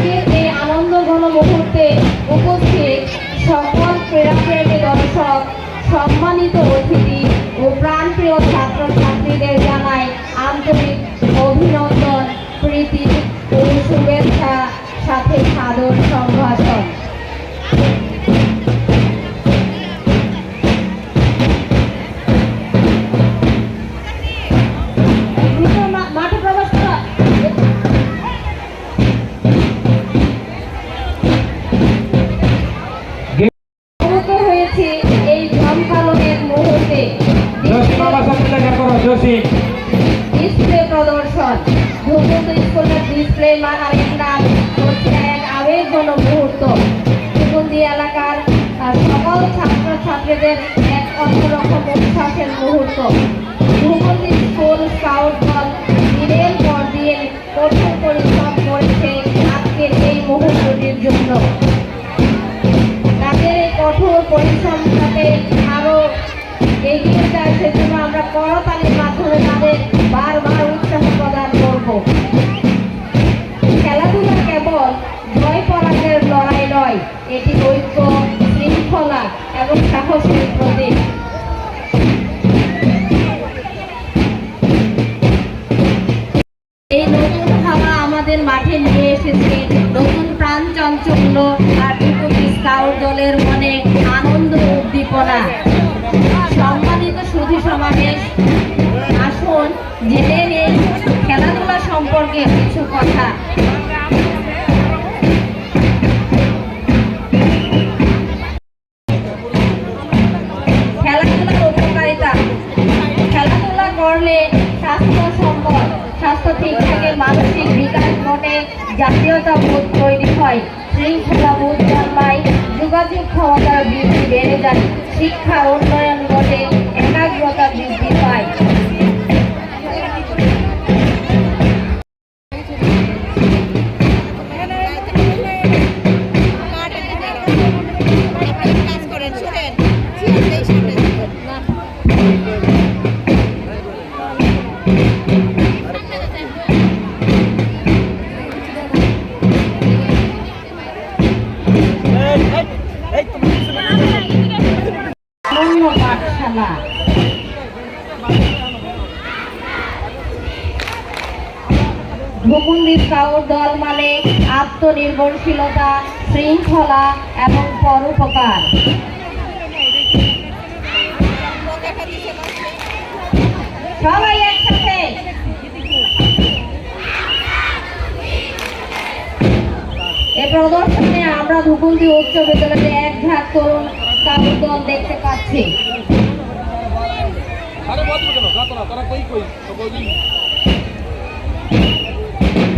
আজকের এই আনন্দঘন মুহূর্তে উপস্থিত সকল ক্রীড়াপ্রেমী দর্শক, সম্মানিত অতিথি ও প্রাণপ্রিয় ছাত্রছাত্রীদের জানাই আন্তরিক অভিনন্দন, প্রীতি ও শুভেচ্ছা, সাথে সাদর সম্ভাষণ। এই ঝমকালোনের মুহূর্তে ডিসপ্লে প্রদর্শন ভূগোল স্কুলের ডিসপ্লে আরেক নাম হচ্ছে এক আবেগঘন মুহূর্ত। সুগন্ধি এলাকার সকল ছাত্রছাত্রীদের এক অন্যরকম উচ্ছ্বাসের মুহূর্ত। ভূগোল স্কুল স্কাউট দল দিনের পর দিন কঠোর পরিশ্রম করেছে আজকের এই মুহূর্তটির জন্য। তাদের এই কঠোর পরিশ্রম যাতে আরো এগিয়ে যায় সেজন্য আমরা করতালির মাধ্যমে তাদের বারবার উৎসাহ প্রদান করব। খেলাধুলা কেবল জয় পরাজয়ের লড়াই নয়, এটি ঐক্য, শৃঙ্খলা এবং সাহসের প্রতীক। এই নতুন হাওয়া আমাদের মাঠে নিয়ে এসেছে নতুন প্রাণ চাঞ্চল্য আর স্কাউট দলের মনে আনন্দ উদ্দীপনা। সম্মানিত সুধী সমাবেশ, আসুন জেনে নেই খেলাধুলা সম্পর্কে কিছু কথা। খেলাধুলার উপকারিতা। খেলাধুলা করলে স্বাস্থ্য সম্পদ, স্বাস্থ্য ঠিক থাকে, মানসিক বিকাশ ঘটে, জাতীয়তা বোধ তৈরি হয়, শৃঙ্খলা বোধ জন্মায়, যোগাযোগ ক্ষমতার বৃদ্ধি বেড়ে যায়, শিক্ষার উন্নয়ন ঘটে, একাগ্রতা বৃদ্ধি পায়। পাঠশালা ভূগোল স্কাউট দল মানে আত্মনির্ভরশীলতা, শৃঙ্খলা এবং পরোপকার। সবাই একসাথে এই প্রদর্শনে আমরা ভূগোল উচ্চ বিদ্যালয়ের এক ঝাঁক তরুণ স্কাউট দল দেখতে পাচ্ছি।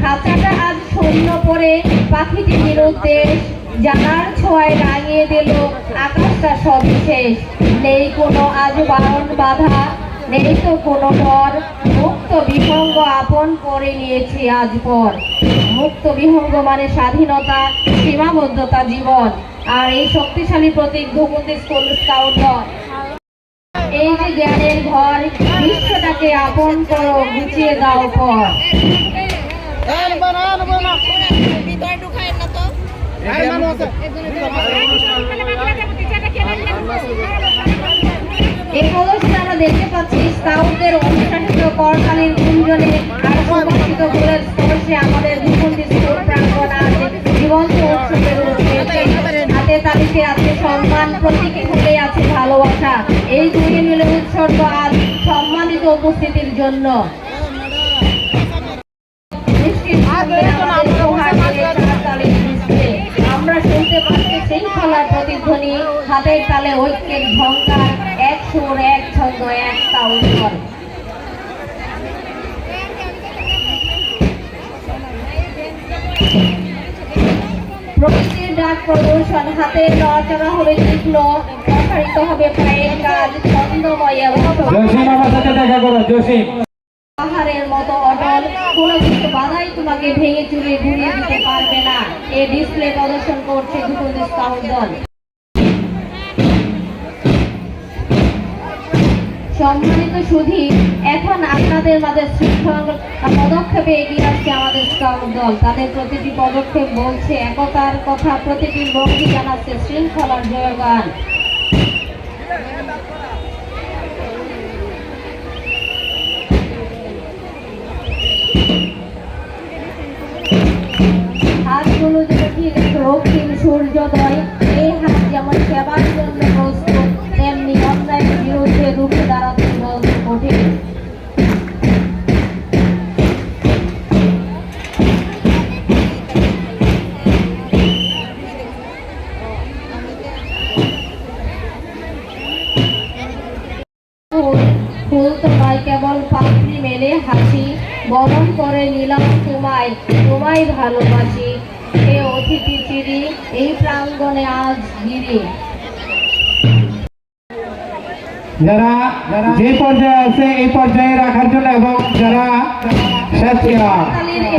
খাঁচাটা আজ শূন্য পরে পাখিটি নিরুদ্দেশ, জানার ছোঁয়ায় রাঙিয়ে দিল আকাশটা সবিশেষ। নেই কোনো আজ বারণ বাধা, নেই তো কোনো ডর, মুক্ত বিহঙ্গ আপন করে নিয়েছি আজ পর। মুক্ত বিহঙ্গ মানে স্বাধীনতা, সীমাবদ্ধতা জীবন। আর এই শক্তিশালী প্রতীক ভূগোল স্কুল স্কাউট দল। এই যে জ্ঞানের ঘর, বিশ্বটাকে আপন করো, গুছিয়ে দাও পর। এই প্রদর্শনে আমরা দেখতে পাচ্ছি স্কাউটদের অনুশাসিত করতালির গুঞ্জনে আর সুগঠিত ফুলের স্পর্শে আমাদের ভূগোল স্কুল প্রাঙ্গণ আজ জীবন্ত উৎসবের রূপ পেয়েছে। হাতে তালিতে আছে সম্মান, প্রতীকী ফুলে আছে ভালোবাসা। এই দুই মিলে উৎসর্গ আজ সম্মানিত উপস্থিতির জন্য। আমরা শুনতে পাচ্ছি শৃঙ্খলার প্রতিধ্বনি, হাতের তালে ঐক্যের ঝঙ্কার, এক সুর, এক ছন্দ, এক স্কাউট দল। প্রকৃতির ডাক প্রদর্শন, হাতে নড়াচড়া হবে তীক্ষ্ণ, প্রসারিত হবে পায়ের কাজ, ছন্দময় এবং পাহাড়ের মতো অটল, কোনো কিছু বাধাই তোমাকে ভেঙে চুরে ঘুরিয়ে দিতে পারবে না। এই ডিসপ্লে প্রদর্শন করছে ভূগোল স্কাউট দল। সম্মানিত সুধী, এখন আপনাদের মাঝে শৃঙ্খল পদক্ষেপে এগিয়ে আসছে আমাদের স্কাউট দল। তাদের প্রতিটি পদক্ষেপ বলছে একতার কথা, প্রতিটি ভঙ্গি জানাচ্ছে শৃঙ্খলার জয়গান। হাতগুলো যেটা ঠিক রক্তিম সূর্যোদয়, এই হাত যেমন সেবার জন্য প্রস্তুত, তেমনি অন্যায়ের বিরুদ্ধে রুখে দাঁড়াতে বলতে কঠিন। ফুল তো নয় কেবল পাপড়ি মেলে হাসি, বরণ করে নিলাম তোমায়, তোমায় ভালোবাসি। এ অতিথি চিরি এই প্রাঙ্গণে আজ গিরি। যারা যে পর্যায়ে আছে এই পর্যায়ে রাখার জন্য এবং যারা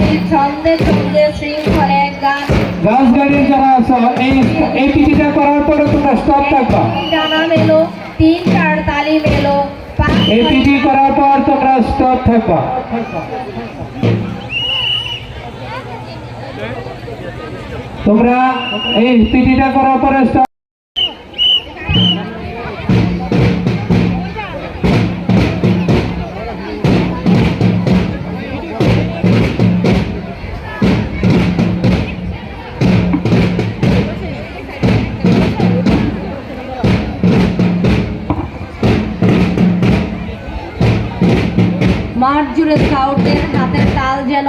এই ছন্দে ছন্দে শৃঙ্খল এক গান গাছ গাড়ির যারা আছো এই পিটিটা করার পরে তোমরা স্টপ থাকবা। টানা মেলো, 3-4 তালি মেলো, এই পিটি করার পর তোমরা স্টপ থাকবা। তোমরা এই পিটিটা করার পরে স্টপ। মাঠ জুড়ে স্কাউটদের হাতের তাল যেন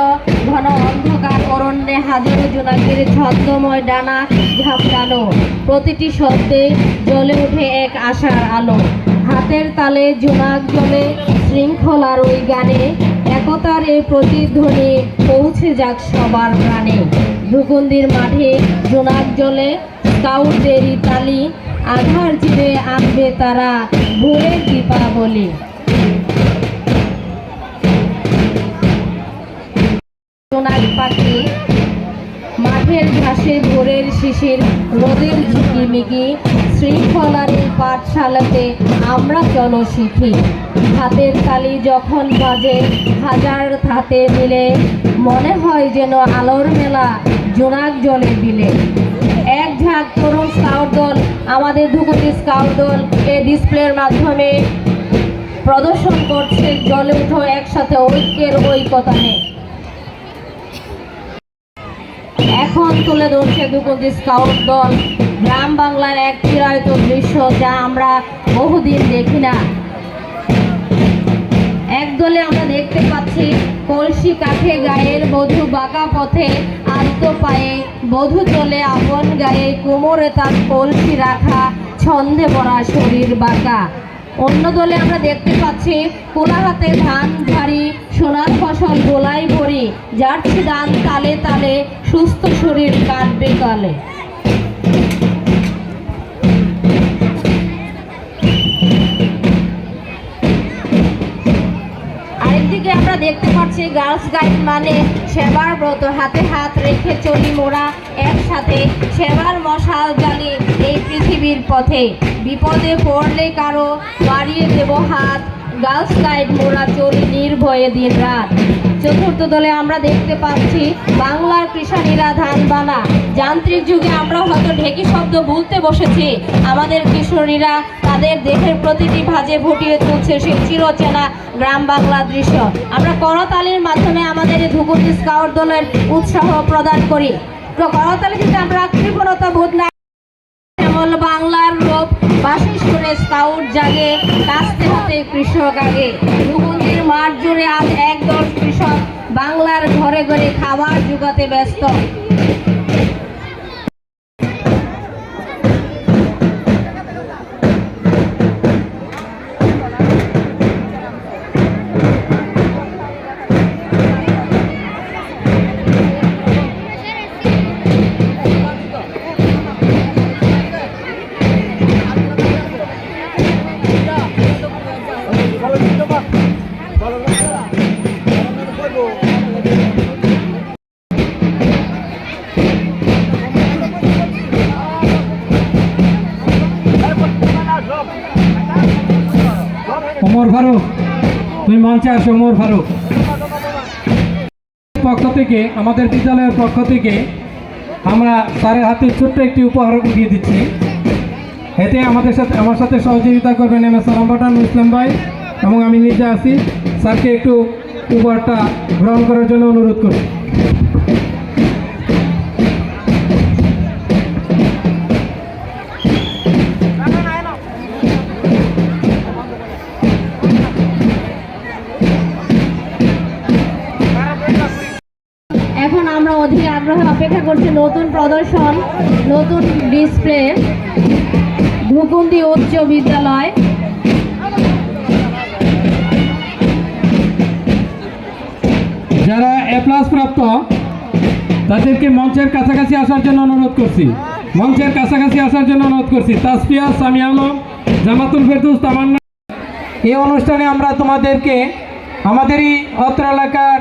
ঘন অন্ধকার অরণ্যে হাজারো জোনাকির ছন্দময় ডানা ঝাপটানো। প্রতিটি শব্দে জ্বলে ওঠে এক আশার আলো। হাতের তালে জোনাক জ্বলে শৃঙ্খলার ওই গানে, একতার এই প্রতিধ্বনি পৌঁছে যাক সবার প্রাণে। ধুকুন্দির মাঠে জোনাক জ্বলে স্কাউটদেরই তালি, আধার চিরে আনবে তারা ভোরের দীপাবলি। জোনাক পাখি মাঠের ঘাসে ভোরের শিশির, রোদের ঝিকিমিকি, শৃঙ্খলার এই পাঠশালাতে আমরা চলো শিখি। হাতের তালি যখন বাজে হাজার হাতে মিলে, মনে হয় যেন আলোর মেলা জোনাক জলে বিলে। এক ঝাঁক তরুণ স্কাউট দল, আমাদের ধুকুন্দি স্কাউট দল এই ডিসপ্লের মাধ্যমে প্রদর্শন করছে জ্বলে উঠো একসাথে ঐক্যের ঐকতানে। এখন তুলে ধরছে ধুকুন্দি স্কাউট দল গ্রাম বাংলার এক চিরায়ত দৃশ্য, যা আমরা বহুদিন দেখি না। একদলে আমরা দেখতে পাচ্ছি কলসি কাঠে গায়ের বধূ বাঁকা পথে, আলতো পায়ে বধূ চলে আপন গায়ে, কোমরে তার কলসি রাখা, ছন্দে ভরা শরীর বাঁকা। অন্য দলে আমরা দেখতে পাচ্ছি কোলা হাতে ধান ঝাড়ি, সোনার ফসল গোলায় ভরি, যাচ্ছে দান তালে তালে, সুস্থ শরীর কাটবে কালে। আরেকদিকে আমরা দেখতে পাচ্ছি গার্লস গাইড মানে সেবার ব্রত, হাতে হাত রেখে চলি মোরা একসাথে, সেবার মশাল জ্বালি এই পৃথিবীর পথে। বিপদে পড়লে কারো বাড়িয়ে দেব হাত, গার্লস গাইড মোরা চলি নির্ভয়ে দিন রাত। চতুর্থ দলে আমরা দেখতে পাচ্ছি বাংলার কৃষানীরা ধান বানা। যান্ত্রিক যুগে আমরা হয়তো ঢেকি শব্দ ভুলতে বসেছি, আমাদের কিশোরীরা তাদের দেহের প্রতিটি ভাঁজে ফুটিয়ে তুলছে সেই চিরচেনা গ্রাম বাংলার দৃশ্য। আমরা করতালির মাধ্যমে আমাদের এই ধুকুন্দি স্কাউট দলের উৎসাহ প্রদান করি। তো করতালি কিন্তু আমরা কৃপণতা বোধ না, কেবল বাংলার লোক বাসি সুরে স্কাউট জাগে, কাস্তে হাতে কৃষক আগে। ধুকুন্দির মাঠ জুড়ে আজ একদল কৃষক বাংলার ঘরে ঘরে খাবার জোগাতে ব্যস্ত। ওমর ফারুক, তুমি মঞ্চে আসো। ওমর ফারুক পক্ষ থেকে, আমাদের বিদ্যালয়ের পক্ষ থেকে আমরা স্যারের হাতে ছোট্ট একটি উপহার দিয়ে দিচ্ছি। এতে আমার সাথে সহযোগিতা করবেন MS সালাম পাঠান ইসলাম ভাই এবং আমি নিজে আছি। স্যারকে একটু উপহারটা গ্রহণ করার জন্য অনুরোধ করি। এখন আমরা অধীর আগ্রহে অপেক্ষা করছি নতুন প্রদর্শন, নতুন ডিসপ্লে। ধুকুন্দি উচ্চ বিদ্যালয়। যারা A+ প্রাপ্ত তাদেরকে মঞ্চের কাছাকাছি আসার জন্য অনুরোধ করছি। মঞ্চের কাছাকাছি আসার জন্য অনুরোধ করছি। তাসফিয়া, সামি আলম, জামাতুল ফেরদৌস, তামান্না। এই অনুষ্ঠানে আমরা তোমাদেরকে আমাদেরই অত্র এলাকার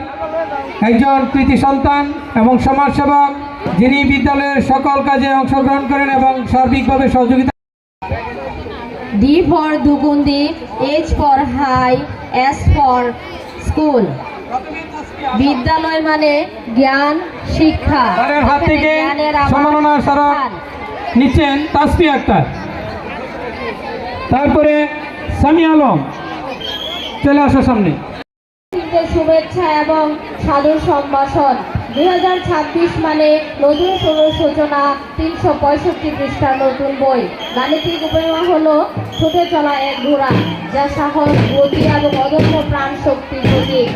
একজন কৃতি সন্তান এবং সমাজসেবক, যিনি বিদ্যালয়ের সকল কাজে অংশগ্রহণ করেন এবং সার্বিকভাবে সহযোগিতা। D for ধুকুন্দি, H for high, S for school. বিদ্যালয় মানে জ্ঞান, শিক্ষা। স্যারের হাত থেকে জ্ঞানের সম্মাননা স্মারক নিচ্ছেন তাসফিয়া আক্তার, তারপরে সামি আলম। চলে আসো সামনে। শুভেচ্ছা এবং সাদর সম্ভাষণ। 2026 মানে নতুন শুরুর সূচনা। 365 পৃষ্ঠার নতুন বই। গাণিতিক উপমা হলো ছুটে চলা এক ঘোড়া, যা সাহস, গতি এবং অদম্য প্রাণ শক্তির প্রতীক।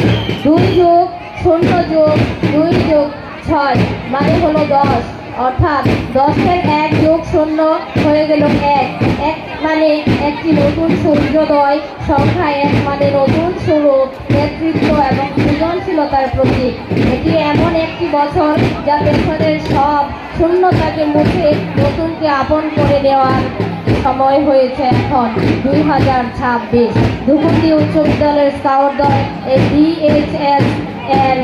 2 যোগ 0 যোগ 2 যোগ 6 মানে হলো 10, অর্থাৎ 10-এর 1 যোগ 0 হয়ে গেল 1। 1 মানে একটি নতুন সূর্যোদয়। সংখ্যা 1 মানে নতুন শুরু, নেতৃত্ব এবং সৃজনশীলতার প্রতীক। এটি এমন একটি বছর যা পেছনের সব শূন্যতাকে মুছে নতুনকে আপন করে নেওয়ার সময় হয়েছে এখন। 2026 ধুকুন্দি উচ্চ বিদ্যালয়ের স্কাউট দল DHS এর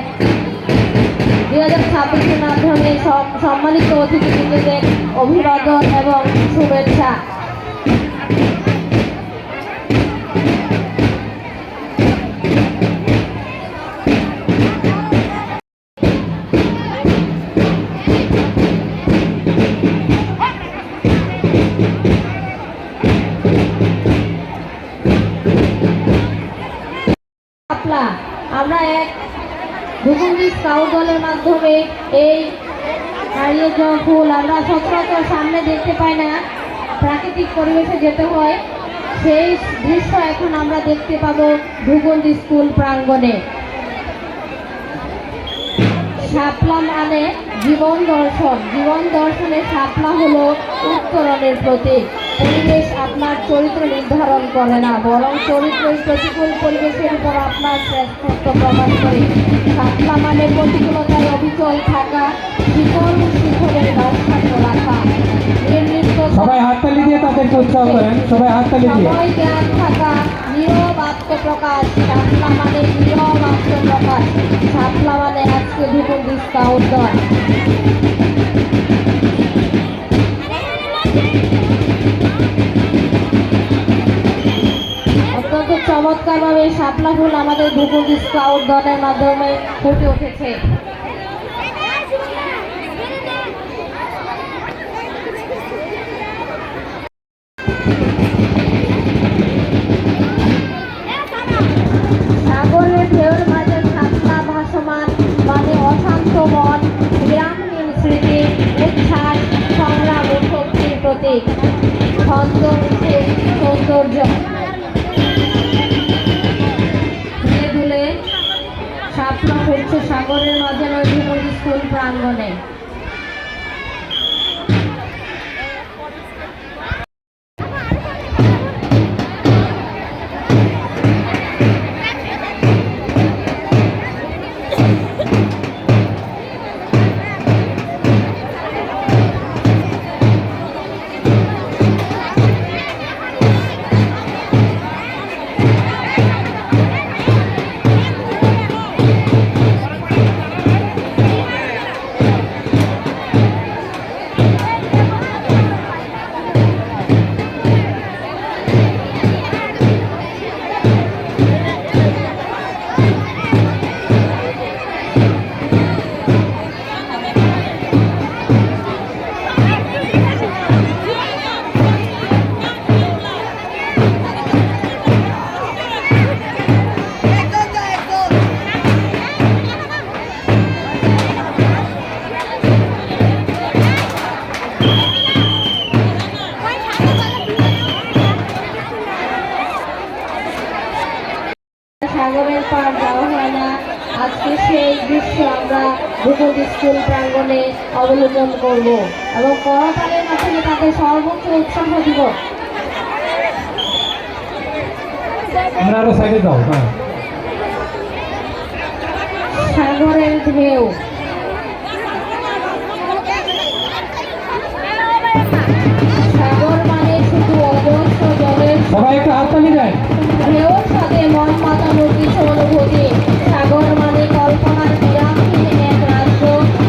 2026-এর মাধ্যমে সম্মানিত অতিথিবৃন্দদের অভিবাদন এবং শুভেচ্ছা। আমরা এক ধুকুন্দি স্কাউট দলের মাধ্যমে এই হারিয়ে যাওয়া ফুল আমরা সচরাচর সামনে দেখতে পাই না, প্রাকৃতিক পরিবেশে যেতে হয়। সেই দৃশ্য এখন আমরা দেখতে পাবো ধুকুন্দি স্কুল প্রাঙ্গণে। শাপলা মানে জীবন দর্শন। জীবন দর্শনে শাপলা হলো উত্তরণের প্রতীক। পরিবেশ আপনার চরিত্র নির্ধারণ করে না, বরং চরিত্রের প্রতিকূল পরিবেশের উপর আপনার শ্রেষ্ঠত্ব প্রকাশ করে। শাপলা মানে প্রতিকূলতায় অবিচল থাকা, শিকল শিখরের ভারসাম্য রাখা। সবাই হাততালি দিয়ে তাদেরকে উৎসাহ করেন। সবাই হাততালি দিয়ে। সময় জ্ঞান থাকা, নীরব আত্মপ্রকাশ। শাপলা মানে নীরব আত্মপ্রকাশ। শাপলা মানে আজকে ধুকুন্দি স্কাউট দল। অত্যন্ত চমৎকারভাবে শাপলা ফুল আমাদের ধুকুন্দি স্কাউট দলের মাধ্যমে ফুটে উঠেছে। সাগরের ঢেউর মাঝে শাপলা ভাসমান মানে অশান্ত মন, বিরামহীন স্মৃতি, উচ্ছ্বাস, সংগ্রাম ও শক্তির প্রতীক। ছন্দ মিশে সৌন্দর্য। ধীরে ধীরে শাপলা ফুটছে সাগরের মাঝে ধুকুন্দি স্কুল প্রাঙ্গণে। জীবনে অবলোকন করব এবং করতালের মাধ্যমে তাকে সর্বোচ্চ উৎসাহ দিব। আমরা আরো সাইডে যাও। হ্যাঁ, সাগরের ঢেউ, সাগর মানে শুধু অজস্র জলের সবাই একটু হাততালি দেয়। ঢেউর সাথে মন মাতানোর কিছু অনুভূতি। সাগর মানে কল্পনার বিরামহীন এক রাজ্য,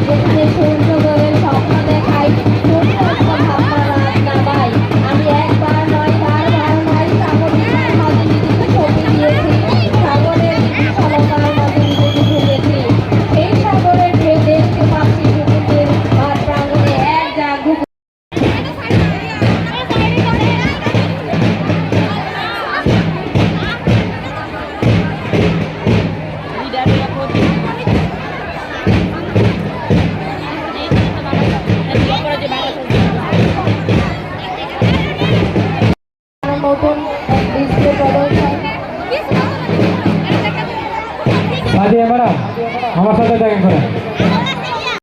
যেখানে সূর্যোদয়ের স্বপ্ন দেখায়, সূর্যাস্ত ভাবনা রাত নামায়। আমি একবার নয়, বারবার নয়, সাগরিকার মাঝে নিজেকে ছবি দিয়েছি, সাগরের বিশালতার মাঝে নিজেকে ভুলেছি। সেই সাগরের ঢেউ দেখতে পাচ্ছি সমুদ্রের মাঠ প্রাঙ্গণে এক জাগরুক নতুন এক ডিসপ্লে প্রদর্শন। সাদিয়া ম্যাডাম আমার সাথে দেখা করেন।